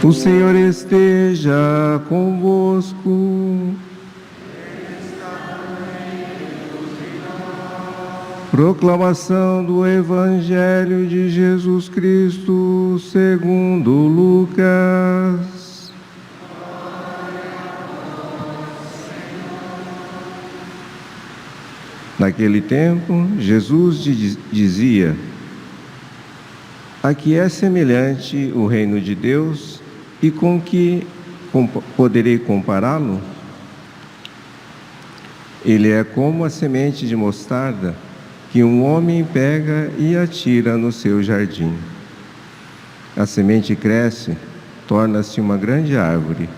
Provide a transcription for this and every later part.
O Senhor esteja convosco. Proclamação do Evangelho de Jesus Cristo segundo Lucas. Naquele tempo, Jesus dizia: a que é semelhante o reino de Deus e com que poderei compará-lo? Ele é como a semente de mostarda que um homem pega e atira no seu jardim. A semente cresce, torna-se uma grande árvore,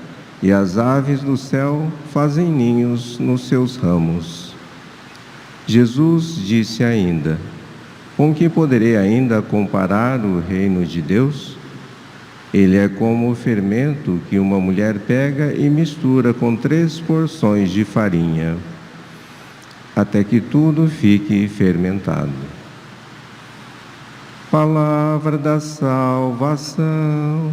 e as aves do céu fazem ninhos nos seus ramos. Jesus disse ainda: com que poderei ainda comparar o reino de Deus? Ele é como o fermento que uma mulher pega e mistura com 3 porções de farinha, até que tudo fique fermentado. Palavra da salvação.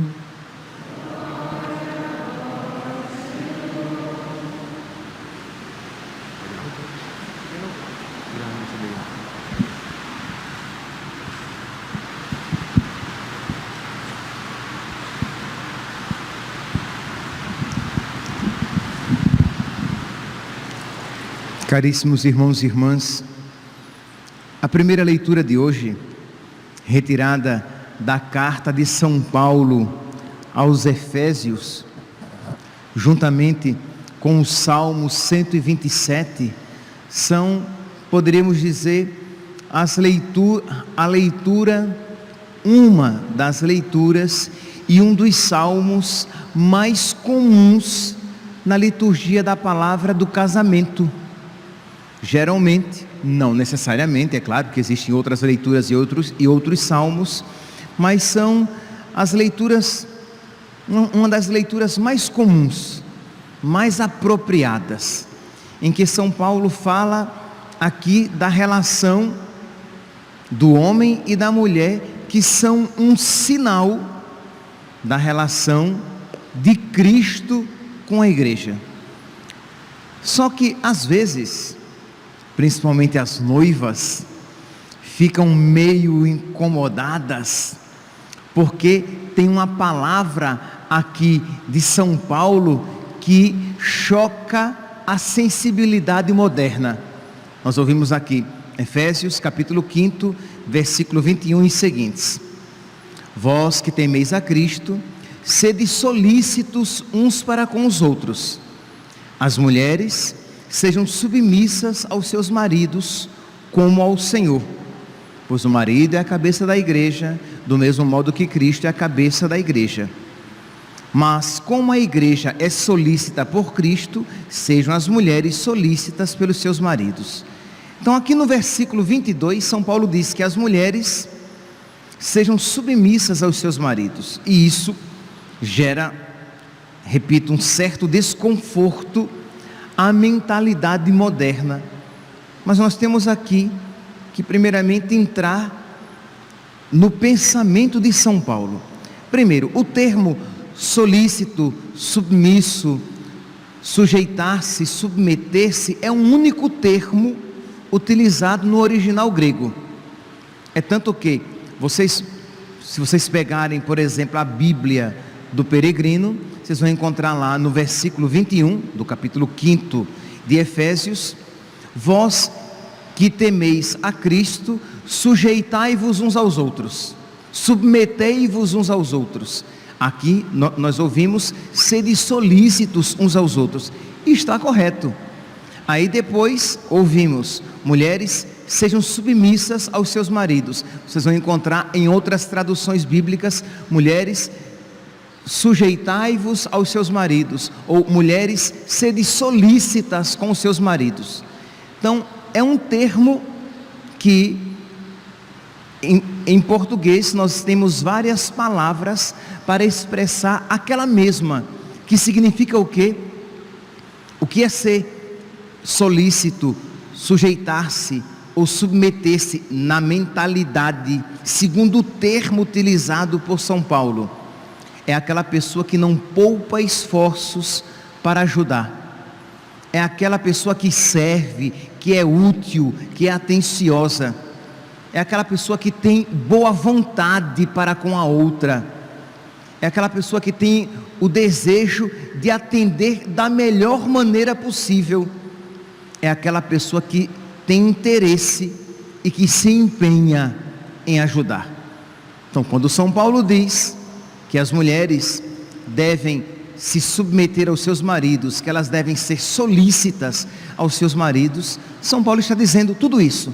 Caríssimos irmãos e irmãs, a primeira leitura de hoje, retirada da carta de São Paulo aos Efésios, juntamente com o Salmo 127, são, poderíamos dizer, uma das leituras e um dos salmos mais comuns na liturgia da palavra do casamento. Geralmente, não necessariamente, é claro que existem outras leituras e outros salmos, mas são as leituras, uma das leituras mais comuns, mais apropriadas, em que São Paulo fala aqui da relação do homem e da mulher, que são um sinal da relação de Cristo com a igreja. Só que às vezes, principalmente as noivas, ficam meio incomodadas, porque tem uma palavra aqui de São Paulo que choca a sensibilidade moderna. Nós ouvimos aqui, Efésios capítulo 5, versículo 21 e seguintes: vós que temeis a Cristo, sede solícitos uns para com os outros. As mulheres sejam submissas aos seus maridos, como ao Senhor, pois o marido é a cabeça da igreja, do mesmo modo que Cristo é a cabeça da igreja. Mas como a igreja é solícita por Cristo, sejam as mulheres solícitas pelos seus maridos. Então aqui no versículo 22, São Paulo diz que as mulheres sejam submissas aos seus maridos, e isso gera, repito, um certo desconforto à mentalidade moderna. Mas nós temos aqui que primeiramente entrar no pensamento de São Paulo. Primeiro, o termo solícito, submisso, sujeitar-se, submeter-se, é um único termo utilizado no original grego. É tanto que se vocês pegarem, por exemplo, a Bíblia do Peregrino, vocês vão encontrar lá no versículo 21 do capítulo 5 de Efésios: vós que temeis a Cristo, sujeitai-vos uns aos outros, submetei-vos uns aos outros. Aqui nós ouvimos sede solícitos uns aos outros, e está correto. Aí depois ouvimos: mulheres, sejam submissas aos seus maridos. Vocês vão encontrar em outras traduções bíblicas: mulheres, sujeitai-vos aos seus maridos, ou mulheres, sede solícitas com os seus maridos. Então é um termo que em português nós temos várias palavras para expressar aquela mesma, que significa o quê? O que é ser solícito, sujeitar-se ou submeter-se na mentalidade, segundo o termo utilizado por São Paulo? é aquela pessoa que não poupa esforços para ajudar. É aquela pessoa que serve, que é útil, que é atenciosa. É aquela pessoa que tem boa vontade para com a outra. É aquela pessoa que tem o desejo de atender da melhor maneira possível. É aquela pessoa que tem interesse e que se empenha em ajudar. Então, quando São Paulo diz que as mulheres devem se submeter aos seus maridos, que elas devem ser solícitas aos seus maridos, São Paulo está dizendo tudo isso,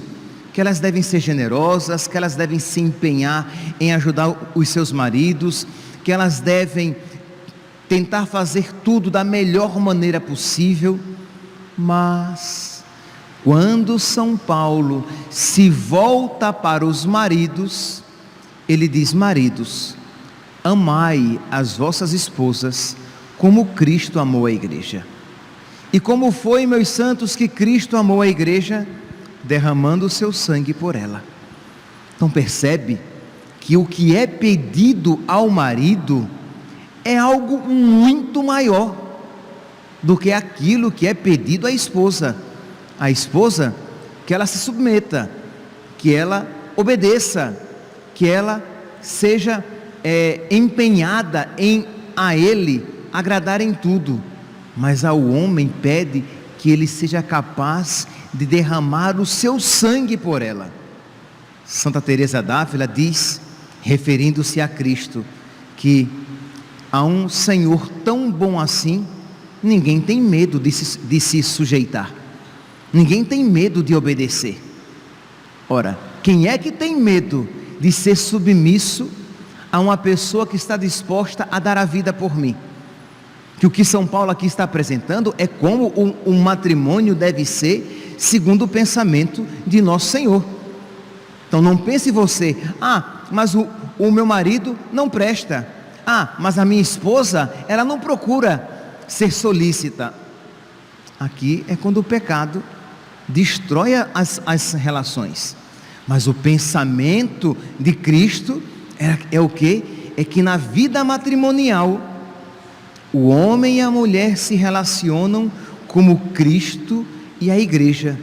que elas devem ser generosas, que elas devem se empenhar em ajudar os seus maridos, que elas devem tentar fazer tudo da melhor maneira possível. Mas quando São Paulo se volta para os maridos, ele diz: maridos, amai as vossas esposas como Cristo amou a igreja. E como foi, meus santos, que Cristo amou a igreja? Derramando o seu sangue por ela. Então percebe que o que é pedido ao marido é algo muito maior do que aquilo que é pedido à esposa. A esposa, que ela se submeta, que ela obedeça, que ela seja empenhada em a ele agradar em tudo. Mas ao homem pede que ele seja capaz de derramar o seu sangue por ela. Santa Teresa d'Ávila diz, referindo-se a Cristo, que a um Senhor tão bom assim, ninguém tem medo de se sujeitar, ninguém tem medo de obedecer. Ora, quem é que tem medo de ser submisso a uma pessoa que está disposta a dar a vida por mim? Que o que São Paulo aqui está apresentando é como um matrimônio deve ser, segundo o pensamento de Nosso Senhor. Então não pense você: mas o meu marido não presta, mas a minha esposa, ela não procura ser solícita. Aqui é quando o pecado destrói as relações. Mas o pensamento de Cristo é o quê? É que na vida matrimonial o homem e a mulher se relacionam como Cristo e a igreja.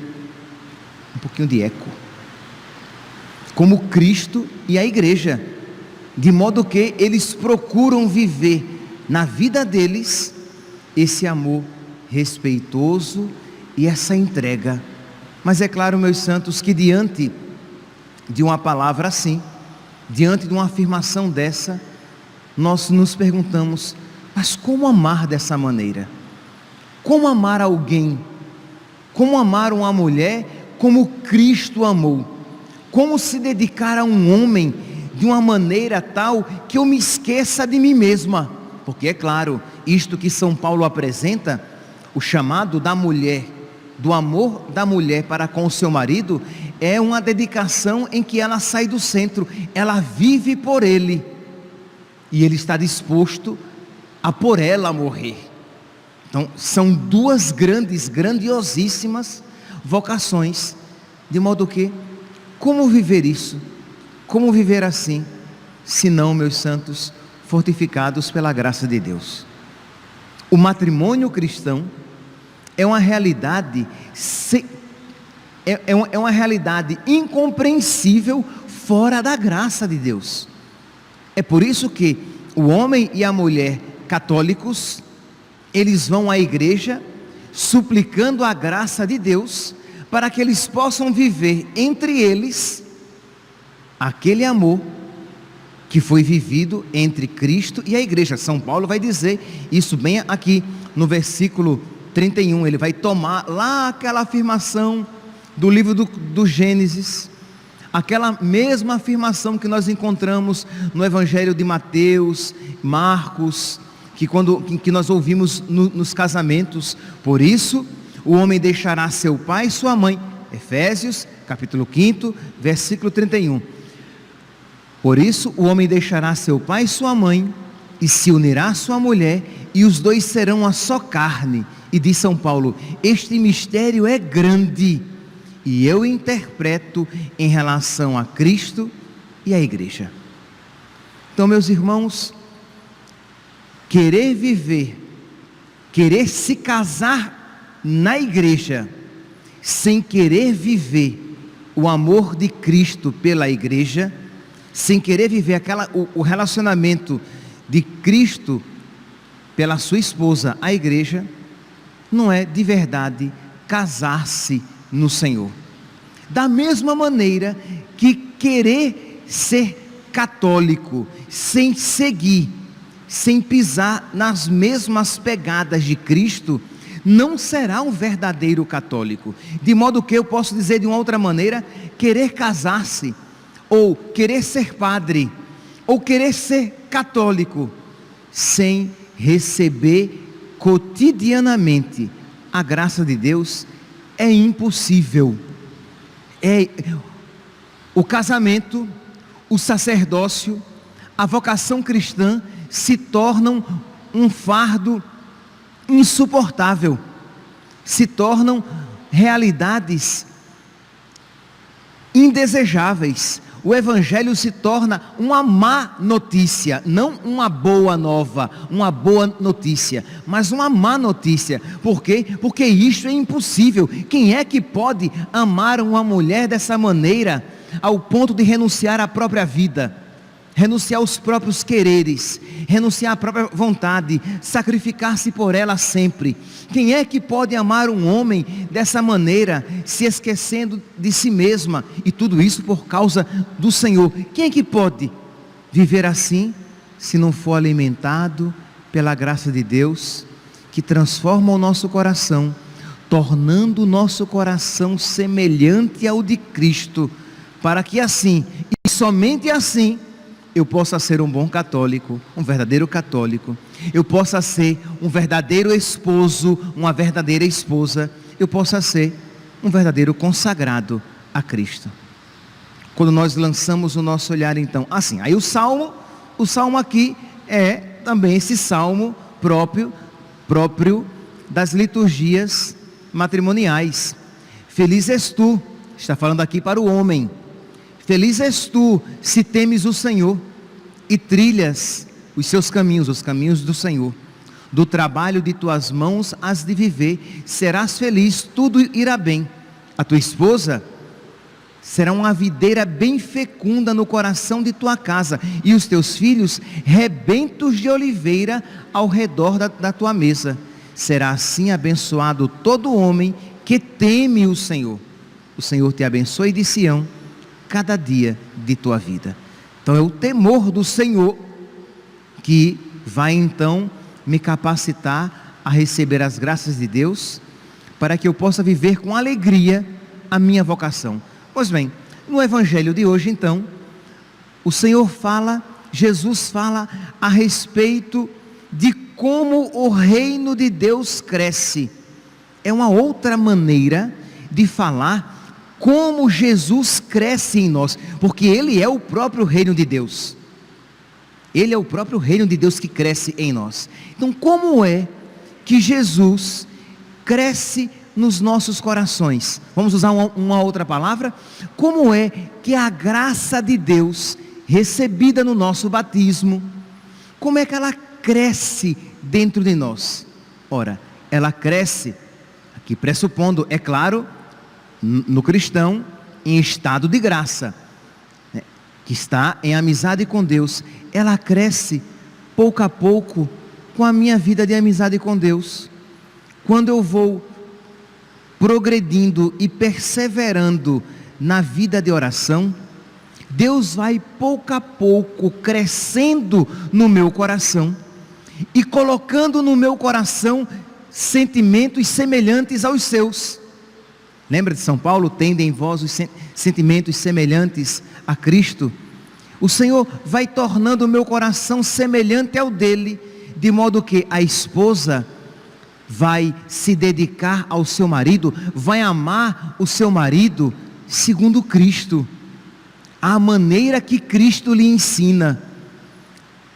Um pouquinho de eco. Como Cristo e a igreja, de modo que eles procuram viver na vida deles esse amor respeitoso e essa entrega. Mas é claro, meus santos, que diante de uma palavra assim, diante de uma afirmação dessa, nós nos perguntamos: mas como amar dessa maneira? Como amar alguém? Como amar uma mulher como Cristo amou? Como se dedicar a um homem de uma maneira tal que eu me esqueça de mim mesma? Porque é claro, isto que São Paulo apresenta, o chamado da mulher, do amor da mulher para com o seu marido, é uma dedicação em que ela sai do centro, ela vive por ele, e ele está disposto a por ela morrer. Então são duas grandiosíssimas vocações, de modo que, como viver isso? Como viver assim? Se não, meus santos, fortificados pela graça de Deus. O matrimônio cristão é uma realidade é uma realidade incompreensível fora da graça de Deus. É por isso que o homem e a mulher católicos, eles vão à igreja suplicando a graça de Deus para que eles possam viver entre eles aquele amor que foi vivido entre Cristo e a igreja. São Paulo vai dizer isso bem aqui no versículo 31, ele vai tomar lá aquela afirmação do livro do Gênesis, aquela mesma afirmação que nós encontramos no Evangelho de Mateus, Marcos, que nós ouvimos nos casamentos. Por isso, o homem deixará seu pai e sua mãe. Efésios, capítulo 5, versículo 31. Por isso, o homem deixará seu pai e sua mãe, e se unirá à sua mulher, e os dois serão uma só carne. E diz São Paulo: este mistério é grande, e eu interpreto em relação a Cristo e a igreja. Então, meus irmãos, querer viver, querer se casar na igreja, sem querer viver o amor de Cristo pela igreja, sem querer viver o relacionamento de Cristo pela sua esposa, a igreja, não é de verdade casar-se no Senhor. Da mesma maneira que querer ser católico, sem seguir, sem pisar nas mesmas pegadas de Cristo, não será um verdadeiro católico. De modo que eu posso dizer de uma outra maneira, querer casar-se, ou querer ser padre, ou querer ser católico, sem receber cotidianamente a graça de Deus, é impossível. O casamento, o sacerdócio, a vocação cristã se tornam um fardo insuportável, se tornam realidades indesejáveis. O Evangelho se torna uma má notícia, não uma boa nova, uma boa notícia, mas uma má notícia. Por quê? Porque isto é impossível. Quem é que pode amar uma mulher dessa maneira, ao ponto de renunciar à própria vida, renunciar aos próprios quereres, renunciar à própria vontade, sacrificar-se por ela sempre? Quem é que pode amar um homem dessa maneira, se esquecendo de si mesma, e tudo isso por causa do Senhor? Quem é que pode viver assim, se não for alimentado pela graça de Deus, que transforma o nosso coração, tornando o nosso coração semelhante ao de Cristo, para que assim, e somente assim, eu possa ser um bom católico, um verdadeiro católico, eu possa ser um verdadeiro esposo, uma verdadeira esposa, eu possa ser um verdadeiro consagrado a Cristo. Quando nós lançamos o nosso olhar então, assim, aí o salmo aqui é também esse salmo próprio das liturgias matrimoniais. Feliz és tu, está falando aqui para o homem. Feliz és tu, se temes o Senhor, e trilhas os seus caminhos, os caminhos do Senhor. Do trabalho de tuas mãos has de viver, serás feliz, tudo irá bem. A tua esposa será uma videira bem fecunda no coração de tua casa, e os teus filhos rebentos de oliveira ao redor da tua mesa. Será assim abençoado todo homem que teme o Senhor. O Senhor te abençoe de Sião cada dia de tua vida. Então é o temor do Senhor que vai então me capacitar a receber as graças de Deus, para que eu possa viver com alegria a minha vocação. Pois bem, no Evangelho de hoje então, o Senhor fala, Jesus fala a respeito de como o reino de Deus cresce. É uma outra maneira de falar como Jesus cresce em nós, porque Ele é o próprio reino de Deus. Ele é o próprio reino de Deus que cresce em nós. Então, como é que Jesus cresce nos nossos corações? Vamos usar uma outra palavra? Como é que a graça de Deus, recebida no nosso batismo, como é que ela cresce dentro de nós? Ora, ela cresce, aqui pressupondo, é claro, no cristão em estado de graça, né, que está em amizade com Deus. Ela cresce pouco a pouco com a minha vida de amizade com Deus. Quando eu vou progredindo e perseverando na vida de oração, Deus vai pouco a pouco crescendo no meu coração e colocando no meu coração sentimentos semelhantes aos seus. Lembra de São Paulo? Tende em vós os sentimentos semelhantes a Cristo. O Senhor vai tornando o meu coração semelhante ao dele, de modo que a esposa vai se dedicar ao seu marido, vai amar o seu marido segundo Cristo, a maneira que Cristo lhe ensina.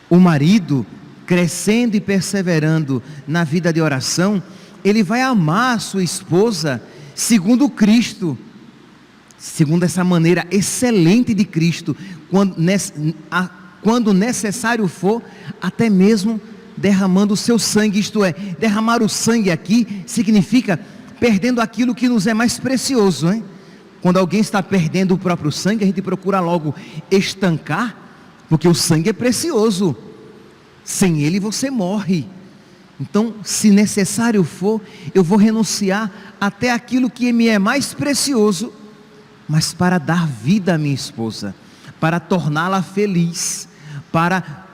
O marido, crescendo e perseverando na vida de oração, ele vai amar a sua esposa segundo Cristo, segundo essa maneira excelente de Cristo, quando necessário for, até mesmo derramando o seu sangue, isto é, derramar o sangue aqui significa perdendo aquilo que nos é mais precioso, hein? Quando alguém está perdendo o próprio sangue, a gente procura logo estancar, porque o sangue é precioso, sem ele você morre. Então, se necessário for, eu vou renunciar até aquilo que me é mais precioso, mas para dar vida à minha esposa, para torná-la feliz, para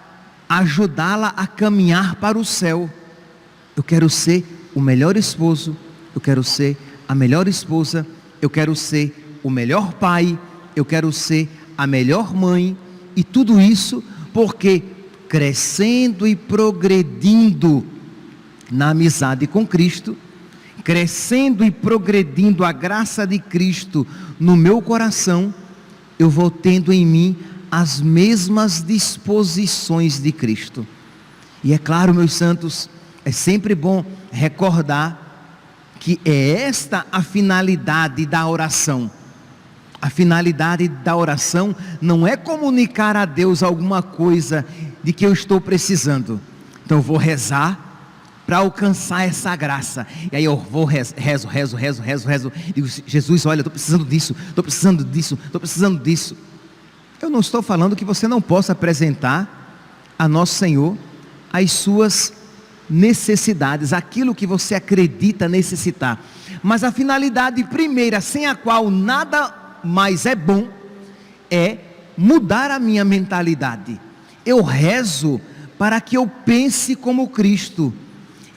ajudá-la a caminhar para o céu. Eu quero ser o melhor esposo, eu quero ser a melhor esposa, eu quero ser o melhor pai, eu quero ser a melhor mãe, e tudo isso porque crescendo e progredindo na amizade com Cristo, crescendo e progredindo a graça de Cristo no meu coração, eu vou tendo em mim as mesmas disposições de Cristo. E é claro, meus santos, é sempre bom recordar que é esta a finalidade da oração. A finalidade da oração não é comunicar a Deus alguma coisa de que eu estou precisando. Então eu vou rezar para alcançar essa graça. E aí eu vou rezo. Digo, Jesus, olha, estou precisando disso, estou precisando disso, estou precisando disso. Eu não estou falando que você não possa apresentar a nosso Senhor as suas necessidades, aquilo que você acredita necessitar. Mas a finalidade primeira, sem a qual nada mais é bom, é mudar a minha mentalidade. Eu rezo para que eu pense como Cristo.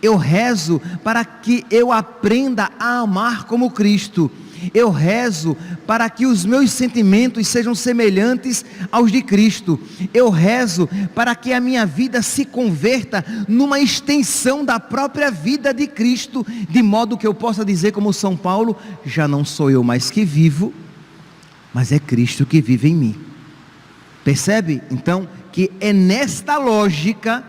Eu rezo para que eu aprenda a amar como Cristo. Eu rezo para que os meus sentimentos sejam semelhantes aos de Cristo. Eu rezo para que a minha vida se converta numa extensão da própria vida de Cristo, de modo que eu possa dizer como São Paulo: já não sou eu mais que vivo, mas é Cristo que vive em mim. Percebe? Então, que é nesta lógica,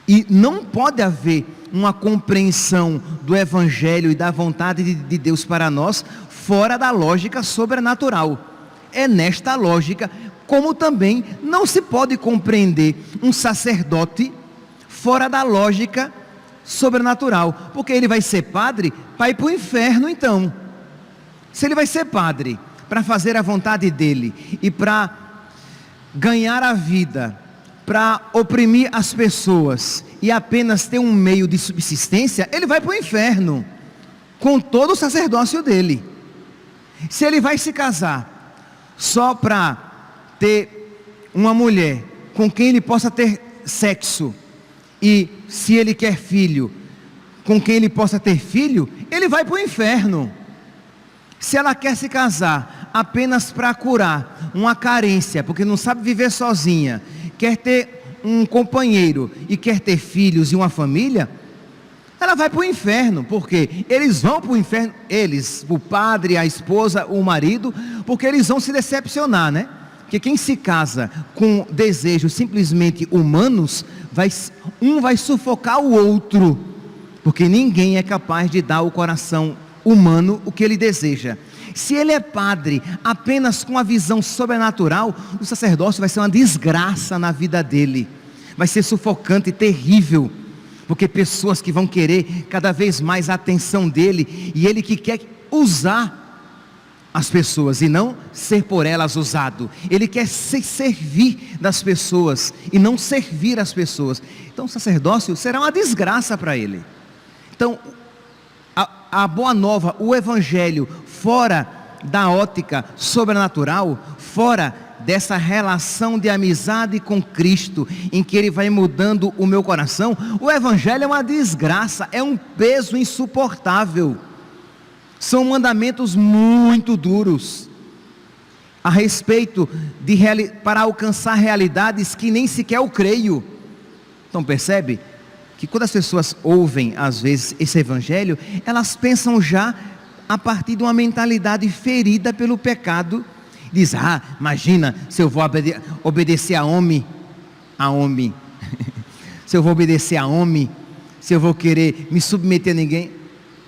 e não pode haver uma compreensão do Evangelho e da vontade de Deus para nós fora da lógica sobrenatural. É nesta lógica, como também não se pode compreender um sacerdote fora da lógica sobrenatural, porque ele vai ser padre para ir para o inferno. Então, se ele vai ser padre para fazer a vontade dele e para ganhar a vida, para oprimir as pessoas e apenas ter um meio de subsistência, ele vai para o inferno com todo o sacerdócio dele. Se ele vai se casar só para ter uma mulher com quem ele possa ter sexo, e se ele quer filho, com quem ele possa ter filho, ele vai para o inferno. Se ela quer se casar apenas para curar uma carência, porque não sabe viver sozinha, quer ter um companheiro e quer ter filhos e uma família, ela vai para o inferno. Porque eles vão para o inferno, eles, o padre, a esposa, o marido, porque eles vão se decepcionar, né? Porque quem se casa com desejos simplesmente humanos, um vai sufocar o outro, porque ninguém é capaz de dar ao coração humano o que ele deseja. Se ele é padre apenas com a visão sobrenatural, o sacerdócio vai ser uma desgraça na vida dele, vai ser sufocante e terrível, porque pessoas que vão querer cada vez mais a atenção dele, e ele que quer usar as pessoas e não ser por elas usado. Ele quer se servir das pessoas e não servir as pessoas. Então o sacerdócio será uma desgraça para ele. Então a boa nova, o evangelho, fora da ótica sobrenatural, fora dessa relação de amizade com Cristo, em que ele vai mudando o meu coração, o evangelho é uma desgraça, é um peso insuportável. São mandamentos muito duros a respeito para alcançar realidades que nem sequer eu creio. Então percebe que quando as pessoas ouvem às vezes esse evangelho, elas pensam já a partir de uma mentalidade ferida pelo pecado. Diz: imagina, se eu vou obedecer a homem, se eu vou obedecer a homem, se eu vou querer me submeter a ninguém,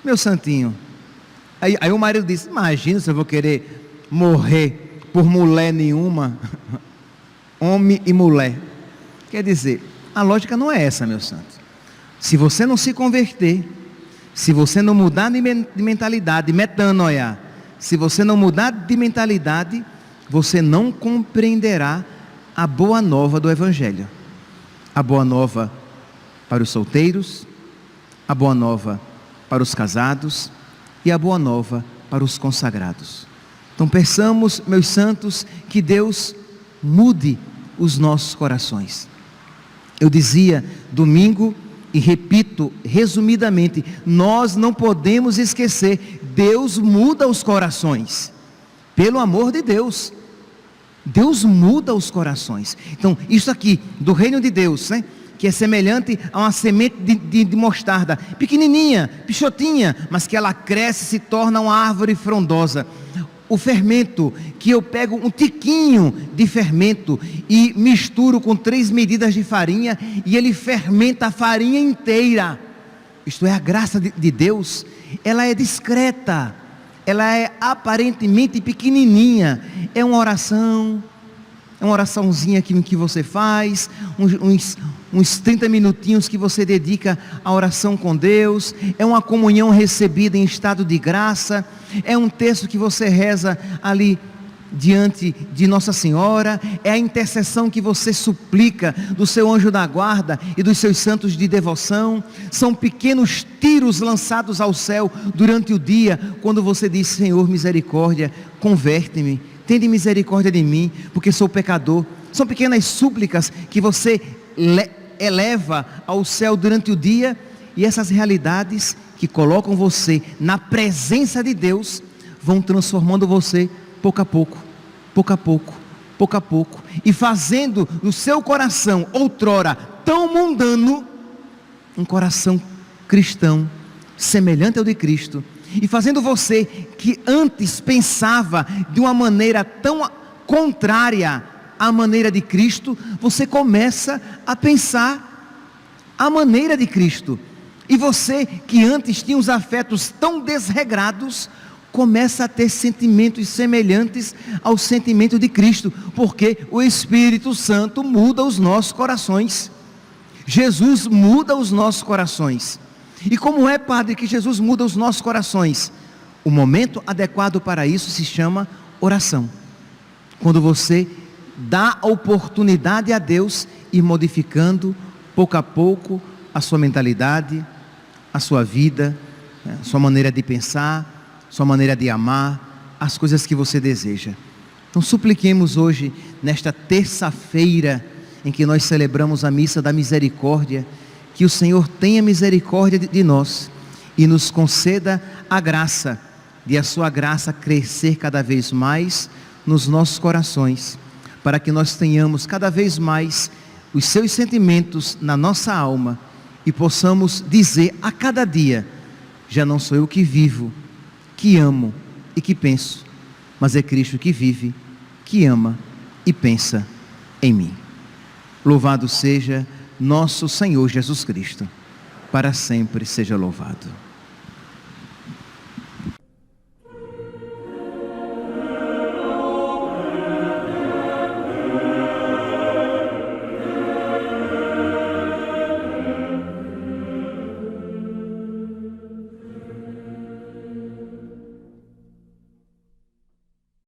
meu santinho. Aí o marido diz: imagina se eu vou querer morrer por mulher nenhuma, homem e mulher. Quer dizer, A lógica não é essa, meu santo. Se você não se converter, se você não mudar de mentalidade, metanoia, se você não mudar de mentalidade, você não compreenderá a boa nova do Evangelho. A boa nova para os solteiros, a boa nova para os casados e a boa nova para os consagrados. Então peçamos, meus santos, que Deus mude os nossos corações. Eu dizia domingo e repito resumidamente, nós não podemos esquecer, Deus muda os corações. Pelo amor de Deus, Deus muda os corações. Então, isso aqui, do reino de Deus, né? Que é semelhante a uma semente de mostarda, pequenininha, pichotinha, mas que ela cresce e se torna uma árvore frondosa. O fermento, que eu pego um tiquinho de fermento e misturo com 3 medidas de farinha, e ele fermenta a farinha inteira. Isto é, a graça de Deus, ela é discreta, ela é aparentemente pequenininha, é uma oraçãozinha que você faz, uns 30 minutinhos que você dedica à oração com Deus, é uma comunhão recebida em estado de graça, é um texto que você reza ali diante de Nossa Senhora, é a intercessão que você suplica do seu anjo da guarda e dos seus santos de devoção, são pequenos tiros lançados ao céu durante o dia, quando você diz: Senhor, misericórdia, converte-me, tende misericórdia de mim, porque sou pecador. São pequenas súplicas que você eleva ao céu durante o dia, e essas realidades que colocam você na presença de Deus, vão transformando você pouco a pouco, pouco a pouco, pouco a pouco, e fazendo do seu coração, outrora tão mundano, um coração cristão, semelhante ao de Cristo, e fazendo você, que antes pensava de uma maneira tão contrária à maneira de Cristo, você começa a pensar a maneira de Cristo, e você que antes tinha os afetos tão desregrados, começa a ter sentimentos semelhantes ao sentimento de Cristo, porque o Espírito Santo muda os nossos corações. Jesus muda os nossos corações. E como é, Padre, que Jesus muda os nossos corações? O momento adequado para isso se chama oração. Quando você dá a oportunidade a Deus ir modificando pouco a pouco a sua mentalidade, a sua vida, a sua maneira de pensar, sua maneira de amar, as coisas que você deseja. Então supliquemos hoje, nesta terça-feira, em que nós celebramos a missa da misericórdia, que o Senhor tenha misericórdia de nós, e nos conceda a graça, de a sua graça crescer cada vez mais nos nossos corações, para que nós tenhamos cada vez mais os seus sentimentos na nossa alma, e possamos dizer a cada dia: já não sou eu que vivo, que amo e que penso, mas é Cristo que vive, que ama e pensa em mim. Louvado seja nosso Senhor Jesus Cristo, para sempre seja louvado.